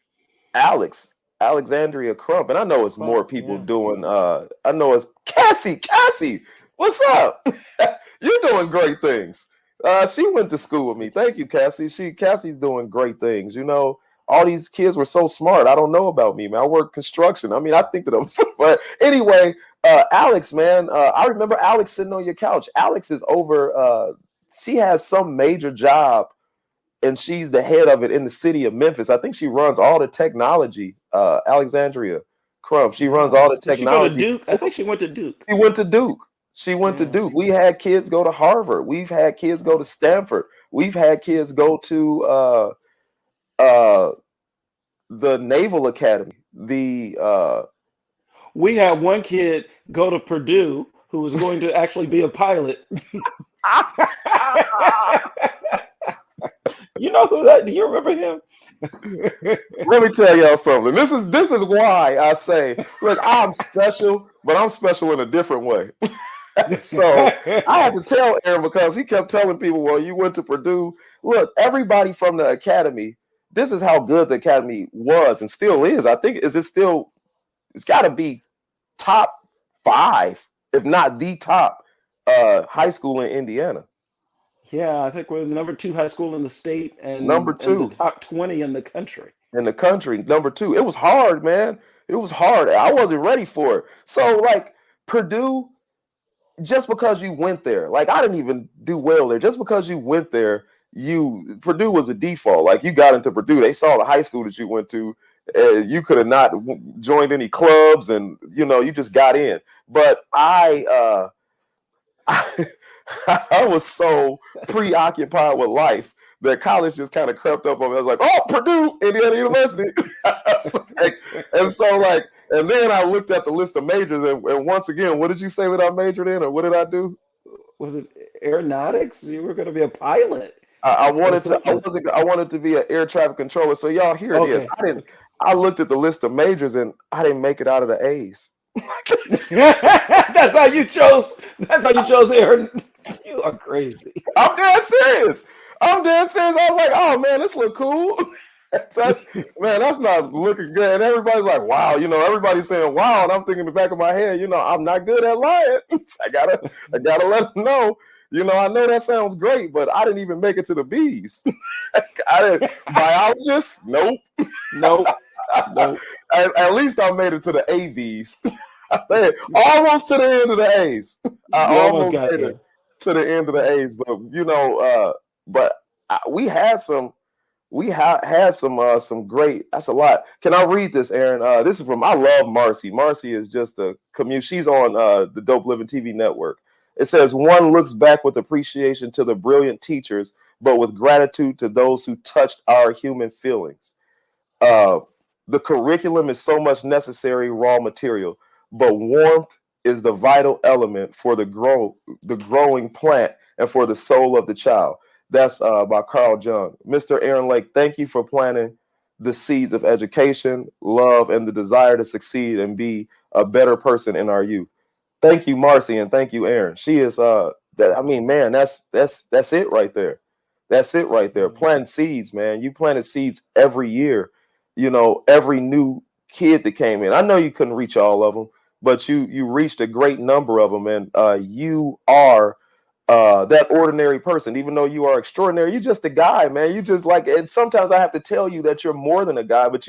Alexandria Crump, and I know it's more people Yeah. doing. I know it's Cassie, what's up? You're doing great things. She went to school with me. Thank you, Cassie. Cassie's doing great things. You know, all these kids were so smart. I don't know about me, man. I work construction. I mean, I think that I'm smart. But anyway, Alex, man, I remember Alex sitting on your couch. Alex is over. She has some major job, and she's the head of it in the city of Memphis. I think she runs all the technology. Alexandria Crump. She runs all the Did she go to technology. Duke? I think she went to Duke. She went to Duke. She went to Yeah. Duke. We had kids go to Harvard. We've had kids go to Stanford. We've had kids go to uh, the Naval Academy. We had one kid go to Purdue who was going to actually be a pilot. You know who that? Do you remember him? Let me tell y'all something. This is why I say, look, I'm special, but I'm special in a different way. So I had to tell Aaron, because he kept telling people, well, you went to Purdue. Look, everybody from the academy, this is how good the academy was and still is. I think, it's got to be top 5, if not the top high school in Indiana. Yeah, I think we're the number 2 high school in the state Number and the 2 top 20 in the country. in the country. Number 2. It was hard, man. It was hard. I wasn't ready for it. So, like, Purdue, just because you went there, like, I didn't even do well there. Just because you went there, Purdue was a default. Like, you got into Purdue, they saw the high school that you went to. You could have not joined any clubs, and you know, you just got in. But I was so preoccupied with life that college just kind of crept up on me. I was like, oh, Purdue, Indiana University. And then I looked at the list of majors, and once again, what did you say that I majored in, or what did I do? Was it aeronautics? You were going to be a pilot. I wanted to be an air traffic controller. So y'all, here it is. I looked at the list of majors and I didn't make it out of the A's. That's how you chose air. You are crazy. I'm dead serious. I was like, oh man, this look cool. That's not looking good. And everybody's like, wow, you know, everybody's saying wow, and I'm thinking in the back of my head, you know, I'm not good at lying. I gotta let them know. You know, I know that sounds great, but I didn't even make it to the B's. Biologist? Nope. At least I made it to the AVs. Almost to the end of the A's. I almost got made it to the end of the A's, but you know, we had some great. That's a lot. Can I read this, Aaron? This is from, I love Marcy. Marcy is just a commute. She's on the Dope Living TV network. It says, one looks back with appreciation to the brilliant teachers, but with gratitude to those who touched our human feelings. The curriculum is so much necessary raw material, but warmth is the vital element for the growing plant and for the soul of the child. That's by Carl Jung. Mr. Aaron Lake, thank you for planting the seeds of education, love, and the desire to succeed and be a better person in our youth. Thank you, Marcy, and thank you, Aaron. She is man, that's it right there. That's it right there. Planting seeds, man. You planted seeds every year. You know, every new kid that came in. I know you couldn't reach all of them, but you reached a great number of them, and you are that ordinary person. Even though you are extraordinary, you're just a guy, man. You just like, and sometimes I have to tell you that you're more than a guy, but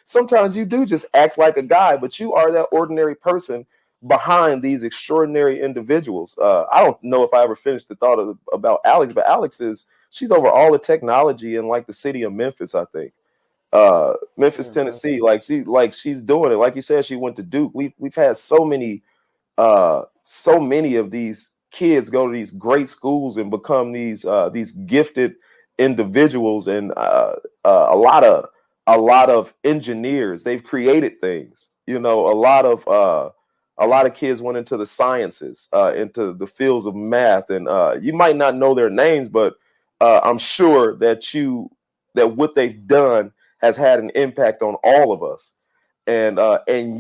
sometimes you do just act like a guy, but you are that ordinary person behind these extraordinary individuals. I don't know if I ever finished the thought about Alex, but she's over all the technology in like the city of Memphis, I think. Memphis, Tennessee. She's doing it. Like you said, she went to Duke. We've had so many of these kids go to these great schools and become these gifted individuals, and a lot of engineers. They've created things. You know, a lot of kids went into the sciences, into the fields of math, and you might not know their names, but I'm sure that what they've done has had an impact on all of us, and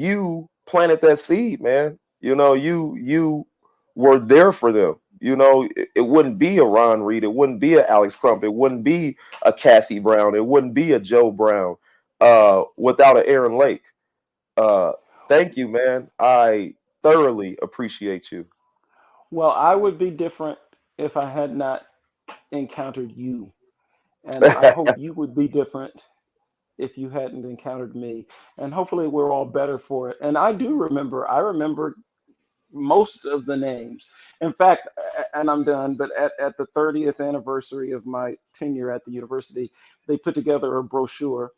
you planted that seed, man. You know, you were there for them. You know, it wouldn't be a Ron Reed, it wouldn't be a Alex Crump, it wouldn't be a Cassie Brown, it wouldn't be a Joe Brown without an Aaron Lake. Thank you, man. I thoroughly appreciate you. Well, I would be different if I had not encountered you. And I hope you would be different if you hadn't encountered me. And hopefully we're all better for it. And I remember most of the names. In fact, and I'm done, but at the 30th anniversary of my tenure at the university, they put together a brochure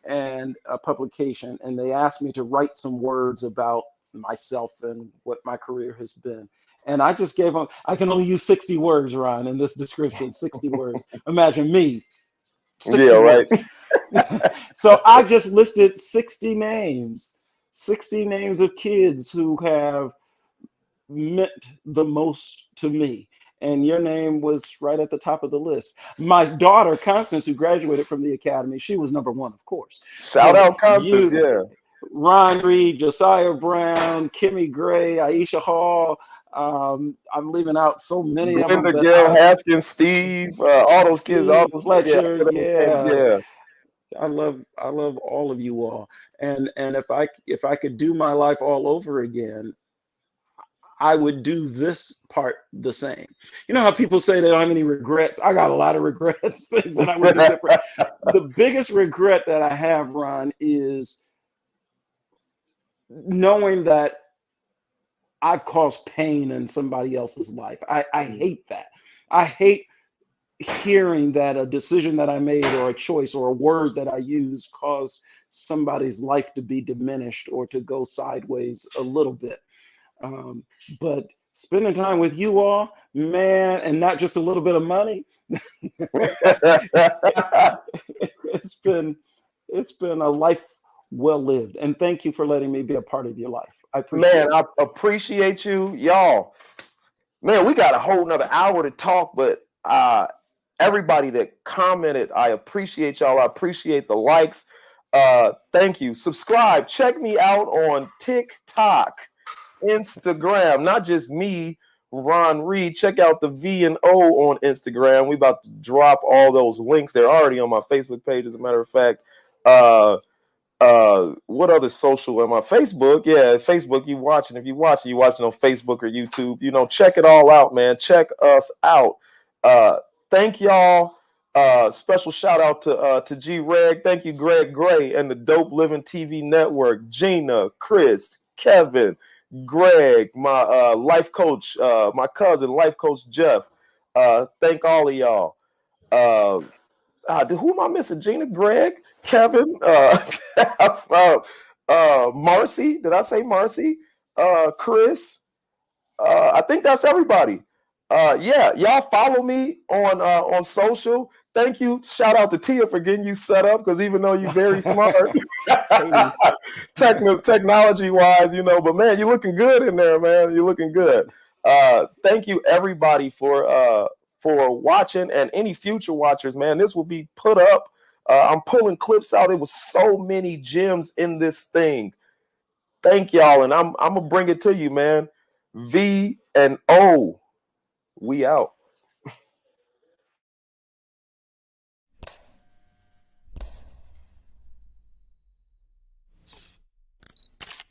and a publication, and they asked me to write some words about myself and what my career has been. And I just gave them, I can only use 60 words, Ron, in this description, 60 words. Imagine me. 60 yeah, right. So I just listed 60 names of kids who have meant the most to me. And your name was right at the top of the list. My daughter, Constance, who graduated from the academy, she was number one, of course. Shout out Constance, yeah. Ron Reed, Josiah Brown, Kimmy Gray, Aisha Hall. I'm leaving out so many of them. Gail Haskins, Steve, all those kids, all those Fletcher, yeah. I love all of you all. And if I could do my life all over again, I would do this part the same. You know how people say they don't have any regrets? I got a lot of regrets, things that I would do different. The biggest regret that I have, Ron, is knowing that I've caused pain in somebody else's life. I hate that. I hate hearing that a decision that I made or a choice or a word that I used caused somebody's life to be diminished or to go sideways a little bit. But spending time with you all, man, and not just a little bit of money, it's been a life well lived. And thank you for letting me be a part of your life. I appreciate you, y'all. Man, we got a whole nother hour to talk, but everybody that commented, I appreciate y'all. I appreciate the likes. Thank you. Subscribe. Check me out on TikTok, Instagram, not just me, Ron Reed. Check out the V&O on Instagram. We about to drop all those links. They're already on my Facebook page, as a matter of fact. What other social am I? Facebook. Yeah, Facebook. If you're watching on Facebook or YouTube. You know, check it all out, man. Check us out. Thank y'all. Special shout out to G Reg. Thank you, Greg Gray and the Dope Living TV Network. Gina, Chris, Kevin, Greg, my life coach, my cousin, life coach Jeff. Thank all of y'all. Who am I missing? Gina, Greg, Kevin, Marcy. Did I say Marcy? Chris. I think that's everybody. Yeah, y'all follow me on social. Thank you. Shout out to Tia for getting you set up, because even though you're very smart, technology wise, you know, but man, you're looking good in there, man. You're looking good. Thank you everybody for watching, and any future watchers, man. This will be put up. I'm pulling clips out. It was so many gems in this thing. Thank y'all, and I'm gonna bring it to you, man. V&O. We out.